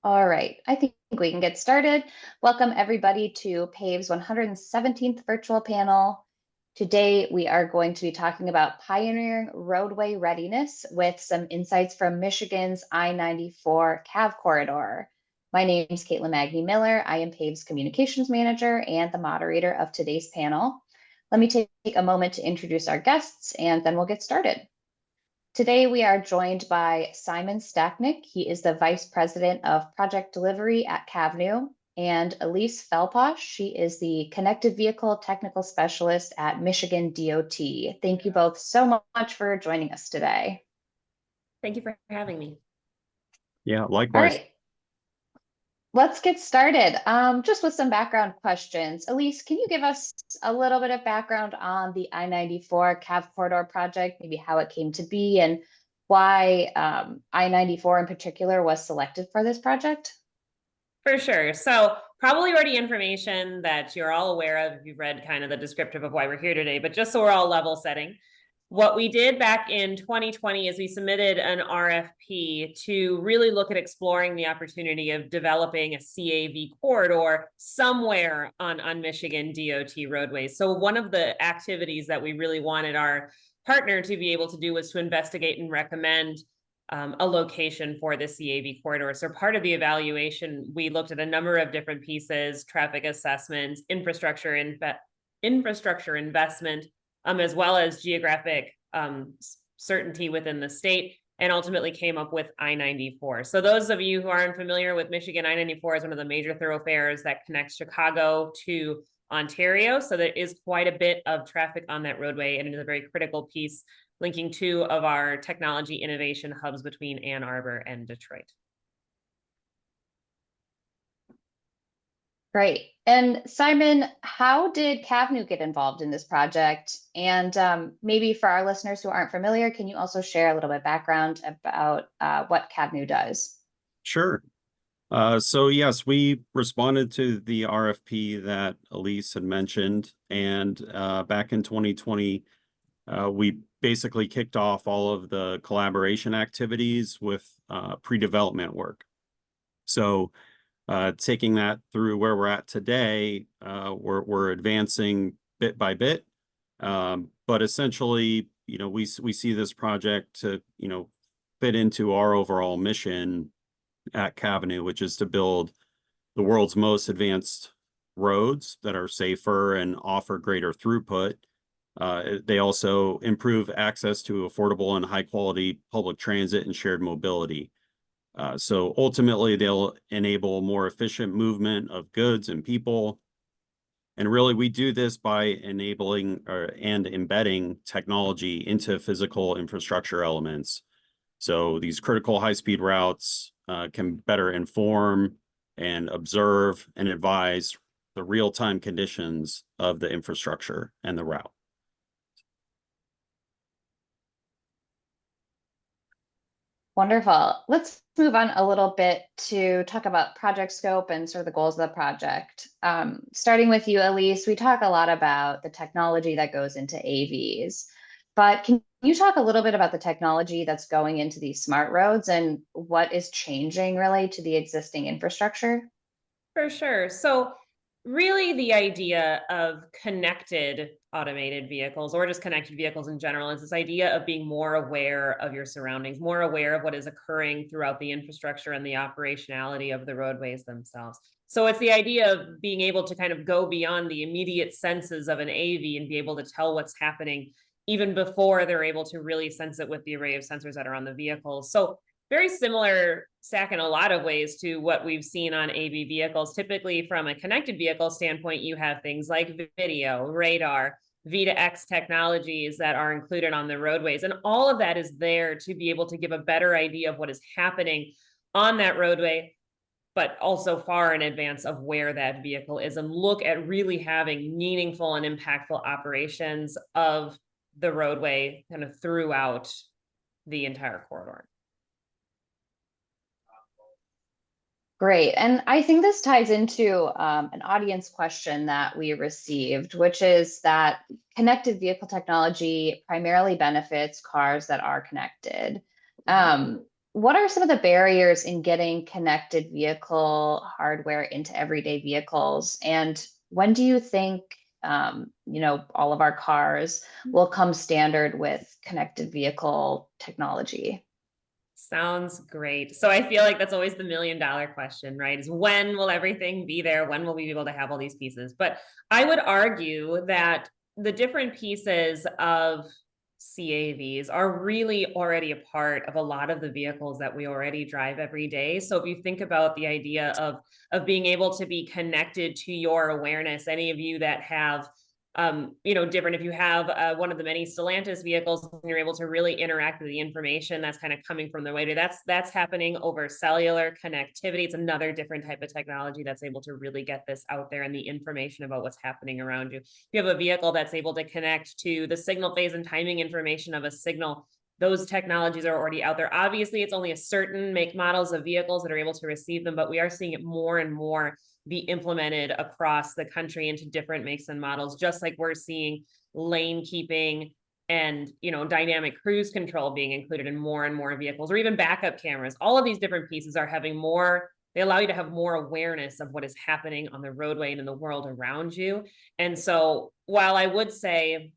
All right, I think we can get started. Welcome everybody to PAVE's 117th virtual panel. Today, we are going to be talking about pioneering roadway readiness with some insights from Michigan's I-94 CAV Corridor. My name is Caitlin Magny Miller. I am PAVE's communications manager and the moderator of today's panel. Let me take a moment to introduce our guests and then we'll get started. Today, we are joined by Simon Stachnik. He is the Vice President of Project Delivery at Cavnue, and Elise Feldpausch. She is the Connected Vehicle Technical Specialist at Michigan DOT. Thank you both so much for joining us today. Thank you for having me. Yeah, likewise. All right. Let's get started. Just with some background questions. Elise, can you give us a little bit of background on the I-94 CAV Corridor project, maybe how it came to be and why I-94 in particular was selected for this project? For sure. So probably already information that you're all aware of if you've read kind of the descriptive of why we're here today, but just so we're all level setting. What we did back in 2020 is we submitted an RFP to really look at exploring the opportunity of developing a CAV corridor somewhere on Michigan DOT roadways. So one of the activities that we really wanted our partner to be able to do was to investigate and recommend a location for the CAV corridor. So part of the evaluation, we looked at a number of different pieces, traffic assessments, infrastructure investment, as well as geographic certainty within the state, and ultimately came up with I-94. So those of you who aren't familiar with Michigan, I-94 is one of the major thoroughfares that connects Chicago to Ontario. So there is quite a bit of traffic on that roadway, and it is a very critical piece linking two of our technology innovation hubs between Ann Arbor and Detroit. Great. And Simon, how did Cavnue get involved in this project? And maybe for our listeners who aren't familiar, can you also share a little bit of background about what Cavnue does? Sure. So yes, we responded to the RFP that Elise had mentioned, and back in 2020, we basically kicked off all of the collaboration activities with pre-development work. So taking that through where we're at today, we're advancing bit by bit, but essentially, we see this project to fit into our overall mission at Cavnue, which is to build the world's most advanced roads that are safer and offer greater throughput. They also improve access to affordable and high quality public transit and shared mobility. So ultimately, they'll enable more efficient movement of goods and people. And really, we do this by enabling and embedding technology into physical infrastructure elements. So these critical high-speed routes can better inform and observe and advise the real-time conditions of the infrastructure and the route. Wonderful. Let's move on a little bit to talk about project scope and sort of the goals of the project. Starting with you, Elise, we talk a lot about the technology that goes into AVs, but can you talk a little bit about the technology that's going into these smart roads and what is changing really to the existing infrastructure? For sure. So really the idea of connected automated vehicles or just connected vehicles in general is this idea of being more aware of your surroundings, more aware of what is occurring throughout the infrastructure and the operationality of the roadways themselves. So it's the idea of being able to kind of go beyond the immediate senses of an AV and be able to tell what's happening even before they're able to really sense it with the array of sensors that are on the vehicles. So very similar stack in a lot of ways to what we've seen on AV vehicles. Typically from a connected vehicle standpoint, you have things like video, radar, V2X technologies that are included on the roadways. And all of that is there to be able to give a better idea of what is happening on that roadway, but also far in advance of where that vehicle is, and look at really having meaningful and impactful operations of the roadway kind of throughout the entire corridor. Great. And I think this ties into an audience question that we received, which is that connected vehicle technology primarily benefits cars that are connected. what are some of the barriers in getting connected vehicle hardware into everyday vehicles? And when do you think, all of our cars will come standard with connected vehicle technology? Sounds great. So I feel like that's always the $1 million question, right? Is when will everything be there? When will we be able to have all these pieces? But I would argue that the different pieces of CAVs are really already a part of a lot of the vehicles that we already drive every day. So if you think about the idea of being able to be connected to your awareness, any of you that have different, if you have one of the many Stellantis vehicles and you're able to really interact with the information that's kind of coming from the way to that's happening over cellular connectivity. It's another different type of technology that's able to really get this out there and the information about what's happening around you. If you have a vehicle that's able to connect to the signal phase and timing information of a signal, those technologies are already out there. Obviously, it's only a certain make models of vehicles that are able to receive them, but we are seeing it more and more be implemented across the country into different makes and models, just like we're seeing lane keeping and dynamic cruise control being included in more and more vehicles, or even backup cameras. All of these different pieces are having more, they allow you to have more awareness of what is happening on the roadway and in the world around you. And so while I would say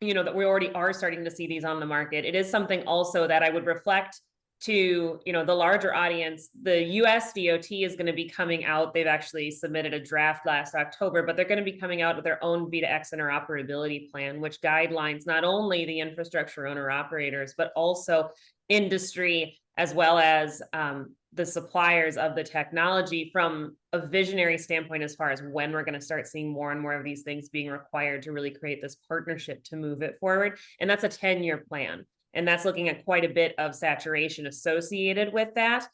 that we already are starting to see these on the market, it is something also that I would reflect to the larger audience. The US DOT is going to be coming out. They've actually submitted a draft last October, but they're going to be coming out with their own V2X interoperability plan, which guidelines not only the infrastructure owner operators, but also industry, as well as the suppliers of the technology, from a visionary standpoint as far as when we're going to start seeing more and more of these things being required to really create this partnership to move it forward. And that's a 10-year plan. And that's looking at quite a bit of saturation associated with that.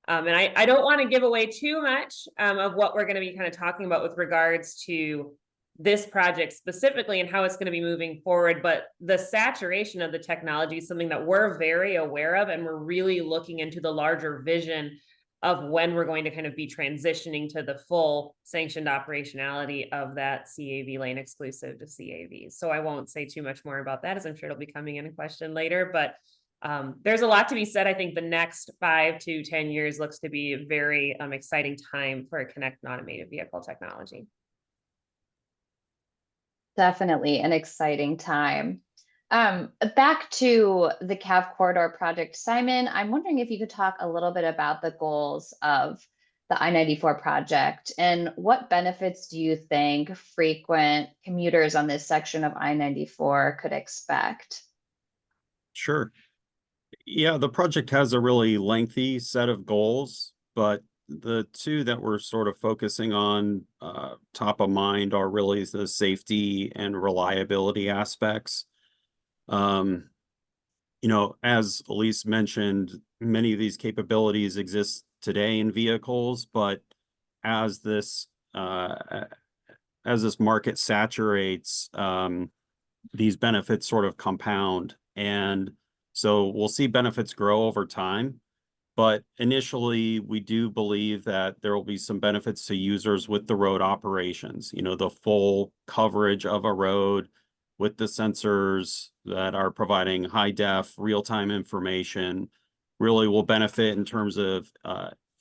And I don't want to give away too much of what we're going to be kind of talking about with regards to this project specifically and how it's going to be moving forward. But the saturation of the technology is something that we're very aware of, and we're really looking into the larger vision of when we're going to kind of be transitioning to the full sanctioned operationality of that CAV lane exclusive to CAVs. So I won't say too much more about that, as I'm sure it'll be coming in a question later, but there's a lot to be said. I think the next 5 to 10 years looks to be a very exciting time for a connected automated vehicle technology. Definitely an exciting time. Back to the CAV Corridor project, Simon, I'm wondering if you could talk a little bit about the goals of the I-94 project and what benefits do you think frequent commuters on this section of I-94 could expect? Sure. Yeah, the project has a really lengthy set of goals, but the two that we're sort of focusing on top of mind are really the safety and reliability aspects. As Elise mentioned, many of these capabilities exist today in vehicles, but as this market saturates, these benefits sort of compound. And so we'll see benefits grow over time. But initially, we do believe that there will be some benefits to users with the road operations, the full coverage of a road with the sensors that are providing high def real-time information really will benefit in terms of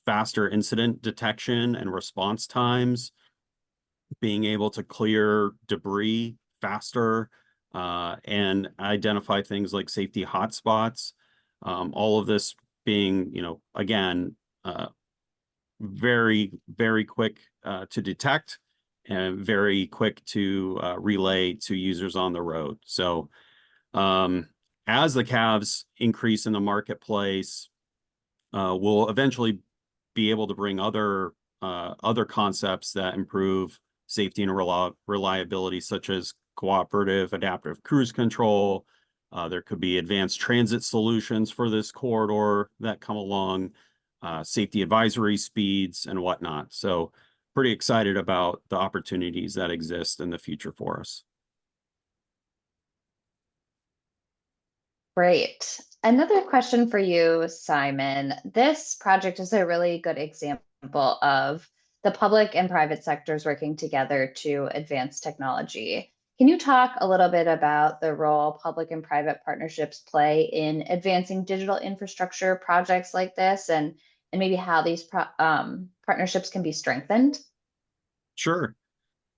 faster incident detection and response times, being able to clear debris faster and identify things like safety hotspots. All of this being, again, very, very quick to detect and very quick to relay to users on the road. So as the CAVs increase in the marketplace, we'll eventually be able to bring other concepts that improve safety and reliability, such as cooperative adaptive cruise control. There could be advanced transit solutions for this corridor that come along, safety advisory speeds and whatnot. So pretty excited about the opportunities that exist in the future for us. Great. Another question for you, Simon. This project is a really good example of the public and private sectors working together to advance technology. Can you talk a little bit about the role public and private partnerships play in advancing digital infrastructure projects like this, and maybe how these partnerships can be strengthened? Sure.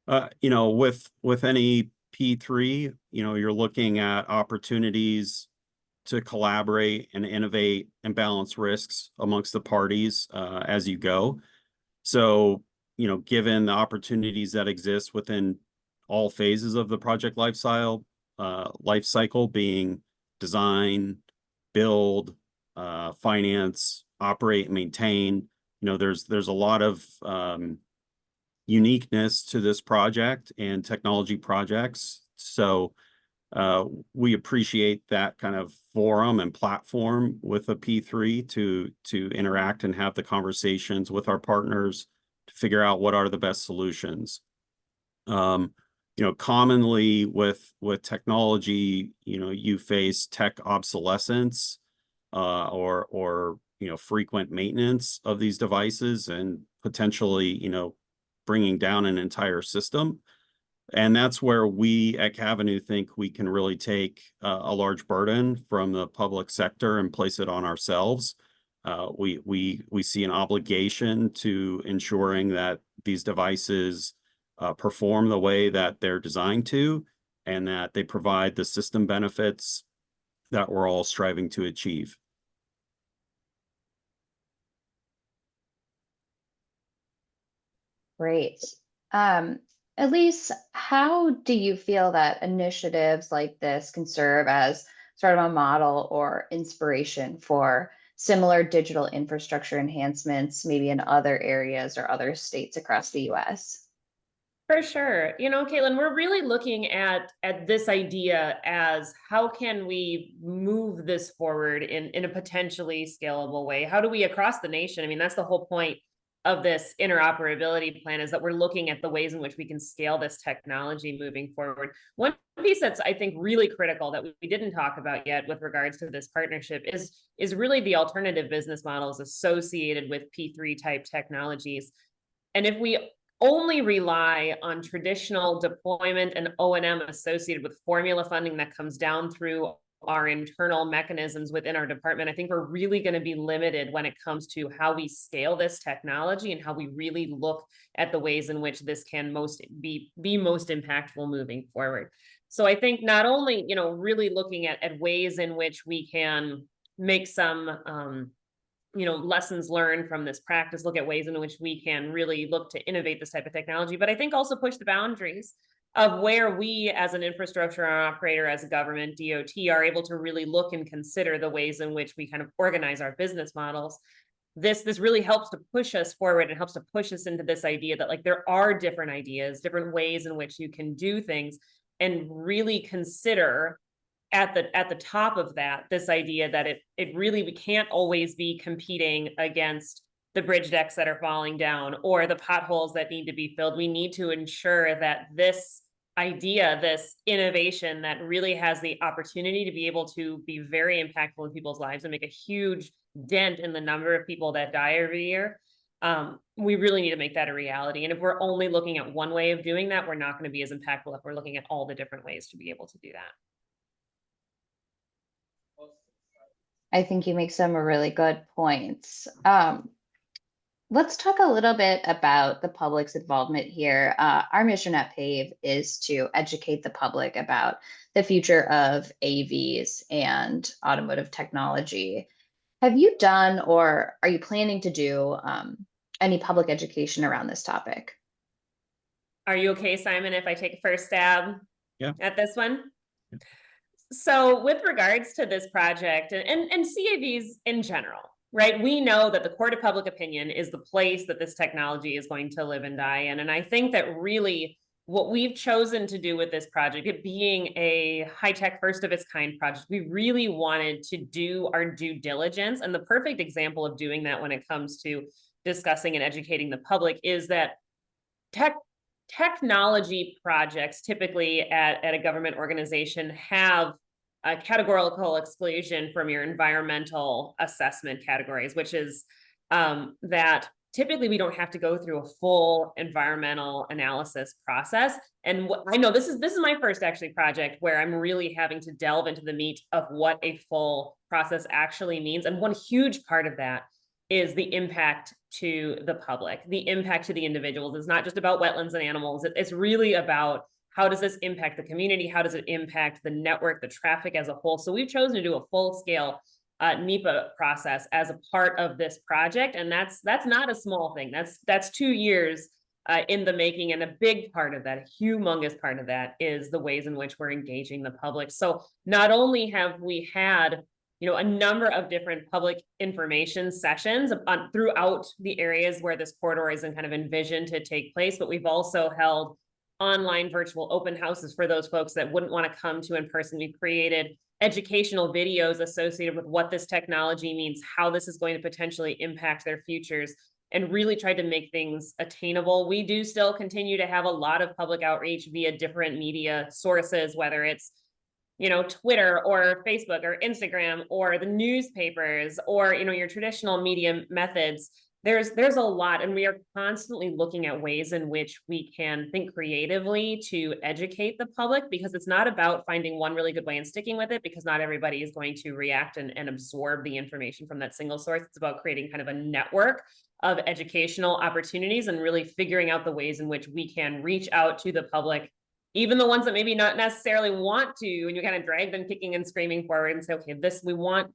With any P3, you're looking at opportunities to collaborate and innovate and balance risks amongst the parties as you go. So, given the opportunities that exist within all phases of the project life cycle being design, build, finance, operate, maintain, there's a lot of uniqueness to this project and technology projects. So we appreciate that kind of forum and platform with a P3 to interact and have the conversations with our partners to figure out what are the best solutions. Commonly with technology, you face tech obsolescence or frequent maintenance of these devices and potentially, bringing down an entire system. And that's where we at Cavnue think we can really take a large burden from the public sector and place it on ourselves. We see an obligation to ensuring that these devices perform the way that they're designed to, and that they provide the system benefits that we're all striving to achieve. Great. Elise, how do you feel that initiatives like this can serve as sort of a model or inspiration for similar digital infrastructure enhancements, maybe in other areas or other states across the US? For sure. Caitlin, we're really looking at this idea as how can we move this forward in a potentially scalable way? How do we across the nation? I mean, that's the whole point of this interoperability plan, is that we're looking at the ways in which we can scale this technology moving forward. One piece that's, I think, really critical that we didn't talk about yet with regards to this partnership is really the alternative business models associated with P3 type technologies. And if we only rely on traditional deployment and O&M associated with formula funding that comes down through our internal mechanisms within our department, I think we're really going to be limited when it comes to how we scale this technology and how we really look at the ways in which this can be most impactful moving forward. So I think not only, really looking at ways in which we can make some lessons learned from this practice, look at ways in which we can really look to innovate this type of technology, but I think also push the boundaries of where we as an infrastructure operator, as a government, DOT, are able to really look and consider the ways in which we kind of organize our business models. This really helps to push us forward and helps to push us into this idea that there are different ideas, different ways in which you can do things, and really consider at the top of that, this idea that we can't always be competing against the bridge decks that are falling down or the potholes that need to be filled. We need to ensure that this idea, this innovation that really has the opportunity to be able to be very impactful in people's lives and make a huge dent in the number of people that die every year, we really need to make that a reality. And if we're only looking at one way of doing that, we're not going to be as impactful if we're looking at all the different ways to be able to do that. I think you make some really good points. Let's talk a little bit about the public's involvement here. Our mission at PAVE is to educate the public about the future of AVs and automotive technology. Have you done, or are you planning to do, any public education around this topic? Are you okay, Simon, if I take a first stab at this one? Yeah. So with regards to this project and CAVs in general, right, we know that the court of public opinion is the place that this technology is going to live and die in. And I think that really what we've chosen to do with this project, it being a high-tech first of its kind project, we really wanted to do our due diligence. And the perfect example of doing that when it comes to discussing and educating the public is that technology projects typically at a government organization have a categorical exclusion from your environmental assessment categories, which is that typically we don't have to go through a full environmental analysis process. And I know this is my first actually project where I'm really having to delve into the meat of what a full process actually means. And one huge part of that is the impact to the public, the impact to the individuals. It's not just about wetlands and animals. It's really about how does this impact the community? How does it impact the network, the traffic as a whole? So we've chosen to do a full scale NEPA process as a part of this project. And that's not a small thing. That's 2 years in the making. And a big part of that, a humongous part of that, is the ways in which we're engaging the public. So not only have we had a number of different public information sessions throughout the areas where this corridor is kind of envisioned to take place, but we've also held online virtual open houses for those folks that wouldn't want to come to in person. We've created educational videos associated with what this technology means, how this is going to potentially impact their futures, and really tried to make things attainable. We do still continue to have a lot of public outreach via different media sources, whether it's Twitter or Facebook or Instagram or the newspapers or your traditional media methods. There's a lot, and we are constantly looking at ways in which we can think creatively to educate the public, because it's not about finding one really good way and sticking with it, because not everybody is going to react and absorb the information from that single source. It's about creating kind of a network of educational opportunities and really figuring out the ways in which we can reach out to the public, even the ones that maybe not necessarily want to, and you kind of drag them kicking and screaming forward and say, okay, we want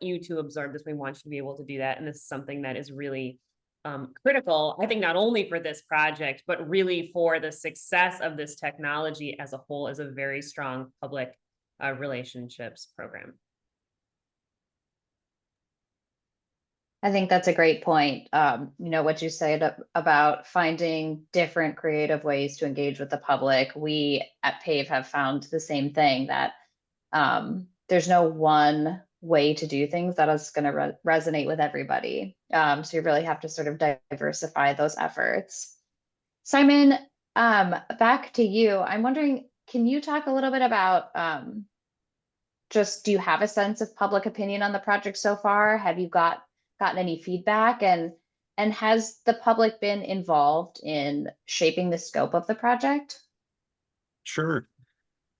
you to absorb this. We want you to be able to do that. And this is something that is really critical, I think, not only for this project, but really for the success of this technology as a whole, as a very strong public relationships program. I think that's a great point. What you said about finding different creative ways to engage with the public. We at PAVE have found the same thing, that there's no one way to do things that is going to resonate with everybody. So you really have to sort of diversify those efforts. Simon, back to you. I'm wondering, can you talk a little bit about do you have a sense of public opinion on the project so far? Have you gotten any feedback, and has the public been involved in shaping the scope of the project? Sure.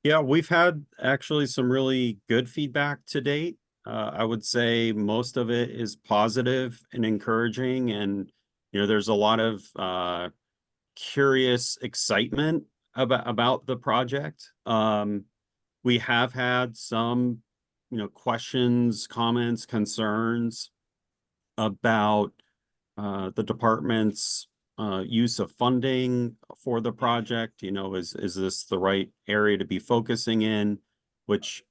Yeah, we've had actually some really good feedback to date. I would say most of it is positive and encouraging, and there's a lot of curious excitement about the project. We have had some questions, comments, concerns about the department's use of funding for the project. Is this the right area to be focusing in, which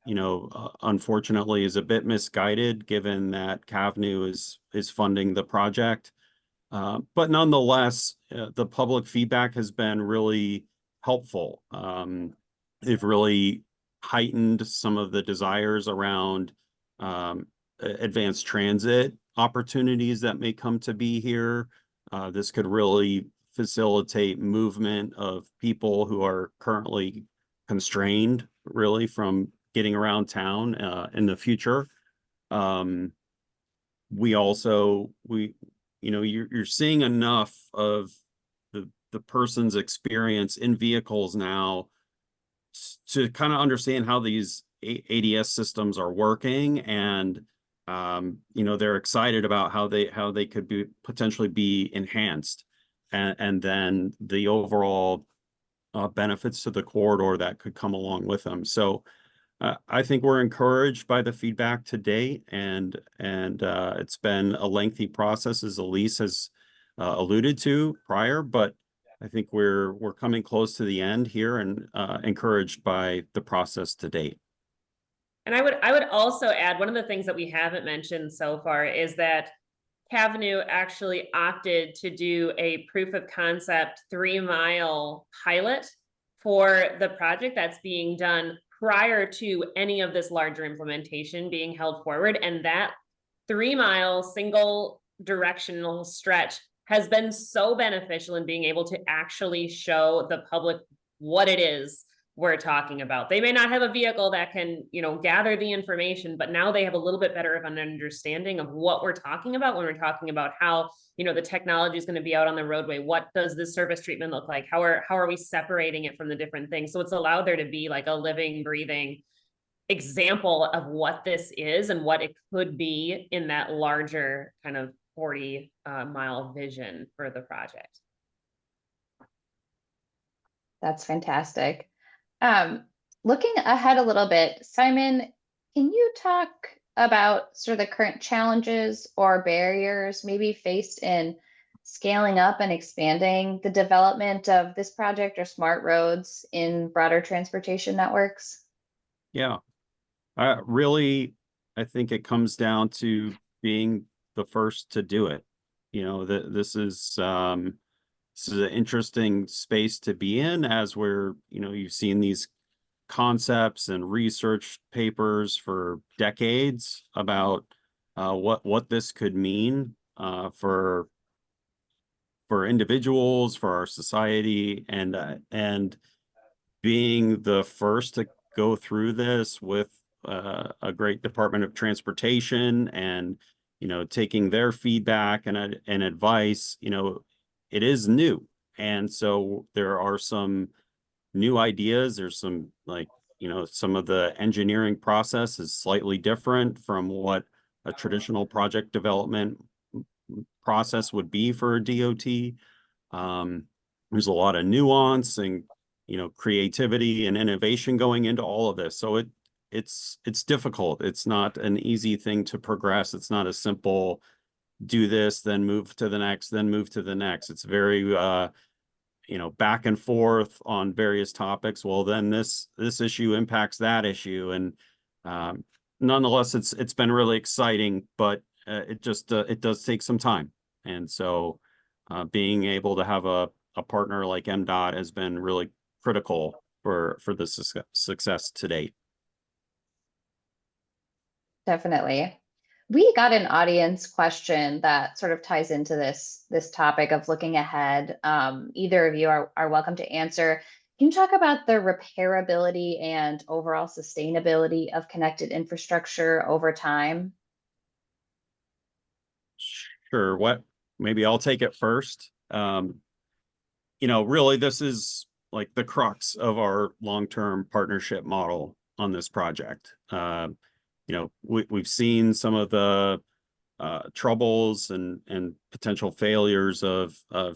unfortunately is a bit misguided, given that Cavnue is funding the project. But nonetheless, the public feedback has been really helpful. They've really heightened some of the desires around advanced transit opportunities that may come to be here. This could really facilitate movement of people who are currently constrained really from getting around town in the future. You're seeing enough of the person's experience in vehicles now to kind of understand how these ADS systems are working, and they're excited about how they could be potentially be enhanced, and then the overall benefits to the corridor that could come along with them. So I think we're encouraged by the feedback to date, and it's been a lengthy process, as Elise has alluded to prior, but I think we're coming close to the end here, and encouraged by the process to date. And I would also add, one of the things that we haven't mentioned so far is that Cavnue actually opted to do a proof of concept 3-mile pilot for the project that's being done prior to any of this larger implementation being held forward. And that 3-mile single directional stretch has been so beneficial in being able to actually show the public what it is we're talking about. They may not have a vehicle that can, gather the information, but now they have a little bit better of an understanding of what we're talking about when we're talking about how, the technology is going to be out on the roadway. What does this surface treatment look like? How are we separating it from the different things? So it's allowed there to be like a living, breathing example of what this is and what it could be in that larger kind of 40-mile vision for the project. That's fantastic. Looking ahead a little bit, Simon, can you talk about sort of the current challenges or barriers maybe faced in scaling up and expanding the development of this project or smart roads in broader transportation networks? Yeah, really, I think it comes down to being the first to do it. This is an interesting space to be in, as we're, you've seen these concepts and research papers for decades about what this could mean for individuals, for our society, and being the first to go through this with a great Department of Transportation, and taking their feedback and advice. It is new, and so there are some new ideas. There's some, like, some of the engineering process is slightly different from what a traditional project development process would be for a DOT. There's a lot of nuance and creativity and innovation going into all of this. So it's difficult. It's not an easy thing to progress. It's not a simple do this, then move to the next, then move to the next. It's very back and forth on various topics. Well, then this issue impacts that issue, and nonetheless, it's been really exciting, but it does take some time. And so being able to have a partner like MDOT has been really critical for the success to date. Definitely. We got an audience question that sort of ties into this topic of looking ahead. Either of you are welcome to answer. Can you talk about the repairability and overall sustainability of connected infrastructure over time? Sure. Maybe I'll take it first. Really, this is like the crux of our long-term partnership model on this project. We've seen some of the troubles and potential failures of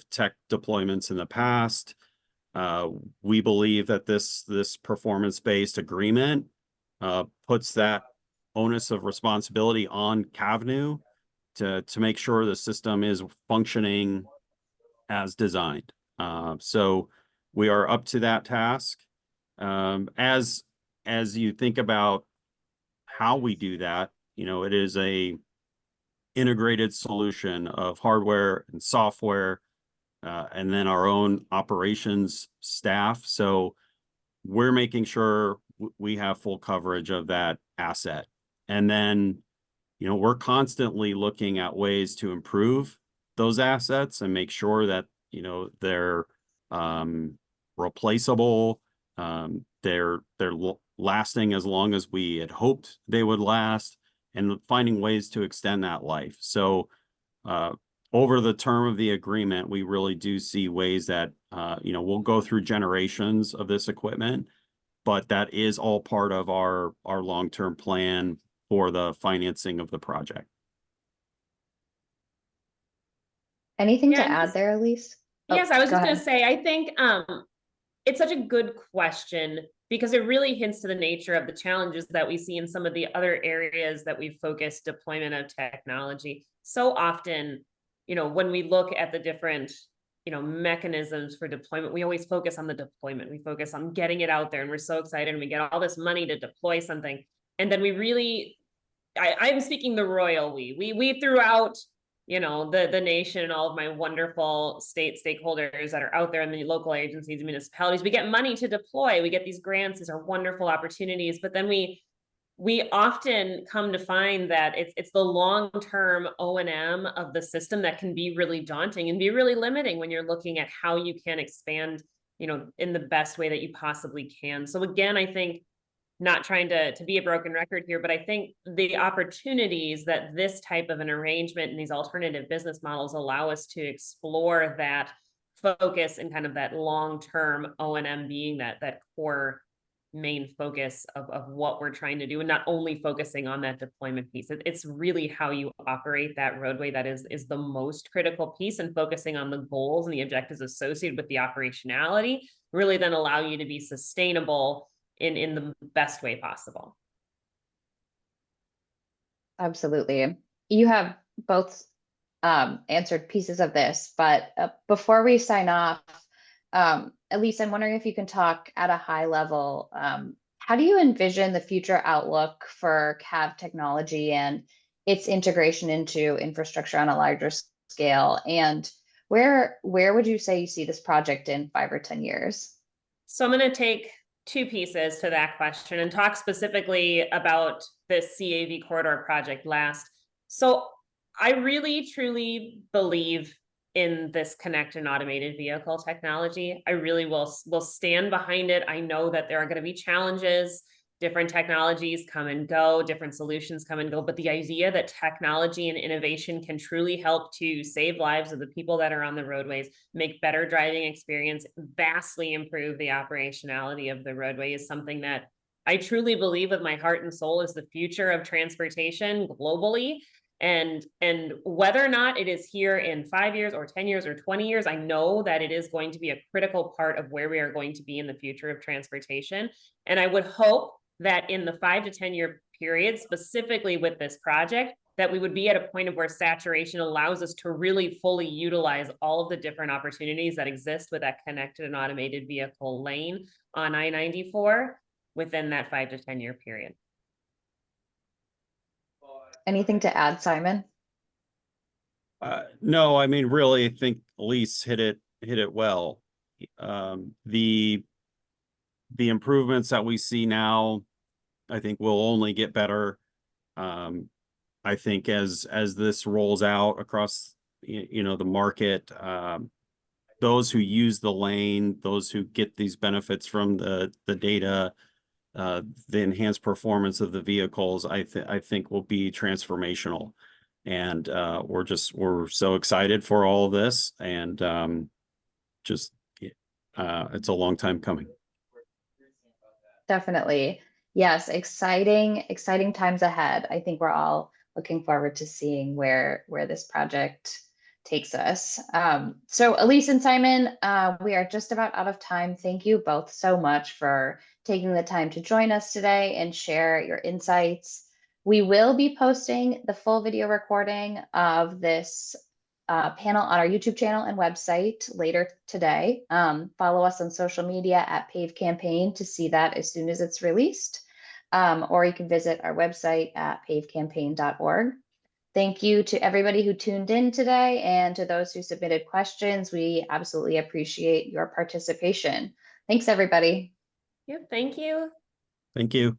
tech deployments in the past. We believe that this performance-based agreement puts that onus of responsibility on Cavnue to make sure the system is functioning as designed. So we are up to that task. As you think about how we do that, it is a integrated solution of hardware and software, and then our own operations staff. So we're making sure we have full coverage of that asset. And then, we're constantly looking at ways to improve those assets and make sure that, they're replaceable. They're lasting as long as we had hoped they would last, and finding ways to extend that life. So over the term of the agreement, we really do see ways that we'll go through generations of this equipment, but that is all part of our long-term plan for the financing of the project. Anything Yeah, to add there, Elise? Yes, I was go just going ahead. to say, I think it's such a good question because it really hints to the nature of the challenges that we see in some of the other areas that we've focused deployment of technology. So often, when we look at the different, mechanisms for deployment, we always focus on the deployment. We focus on getting it out there, and we're so excited and we get all this money to deploy something. And then we really, I'm speaking the royal we throughout the nation and all of my wonderful state stakeholders that are out there in the local agencies, municipalities, we get money to deploy. We get these grants. These are wonderful opportunities, but then we often come to find that it's the long-term O&M of the system that can be really daunting and be really limiting when you're looking at how you can expand, in the best way that you possibly can. So again, I think, not trying to be a broken record here, but I think the opportunities that this type of an arrangement and these alternative business models allow us to explore that focus and kind of that long-term O&M being that core main focus of what we're trying to do, and not only focusing on that deployment piece. It's really how you operate that roadway that is the most critical piece, and focusing on the goals and the objectives associated with the operationality really then allow you to be sustainable in the best way possible. Absolutely. You have both answered pieces of this, but before we sign off, Elise, I'm wondering if you can talk at a high level, how do you envision the future outlook for CAV technology and its integration into infrastructure on a larger scale? And where would you say you see this project in 5 or 10 years? So I'm going to take two pieces to that question and talk specifically about this CAV corridor project last. So I really truly believe in this connected and automated vehicle technology. I really will stand behind it. I know that there are going to be challenges. Different technologies come and go, different solutions come and go, but the idea that technology and innovation can truly help to save lives of the people that are on the roadways, make better driving experience, vastly improve the operationality of the roadway is something that I truly believe with my heart and soul is the future of transportation globally. And whether or not it is here in 5 years or 10 years or 20 years, I know that it is going to be a critical part of where we are going to be in the future of transportation. And I would hope that in the 5 to 10 year period, specifically with this project, that we would be at a point of where saturation allows us to really fully utilize all of the different opportunities that exist with that connected and automated vehicle lane on I-94 within that 5 to 10 year period. Anything to add, Simon? No, I mean, really, I think Elise hit it well. The improvements that we see now, I think will only get better. I think as this rolls out across, the market, those who use the lane, those who get these benefits from the data, the enhanced performance of the vehicles, I think will be transformational. And we're so excited for all of this, and it's a long time coming. Definitely. Yes, exciting times ahead. I think we're all looking forward to seeing where this project takes us. So Elise and Simon, we are just about out of time. Thank you both so much for taking the time to join us today and share your insights. We will be posting the full video recording of this panel on our YouTube channel and website later today. Follow us on social media at PAVE Campaign to see that as soon as it's released. Or you can visit our website at pavecampaign.org. Thank you to everybody who tuned in today and to those who submitted questions. We absolutely appreciate your participation. Thanks, everybody. Yep, thank you. Thank you.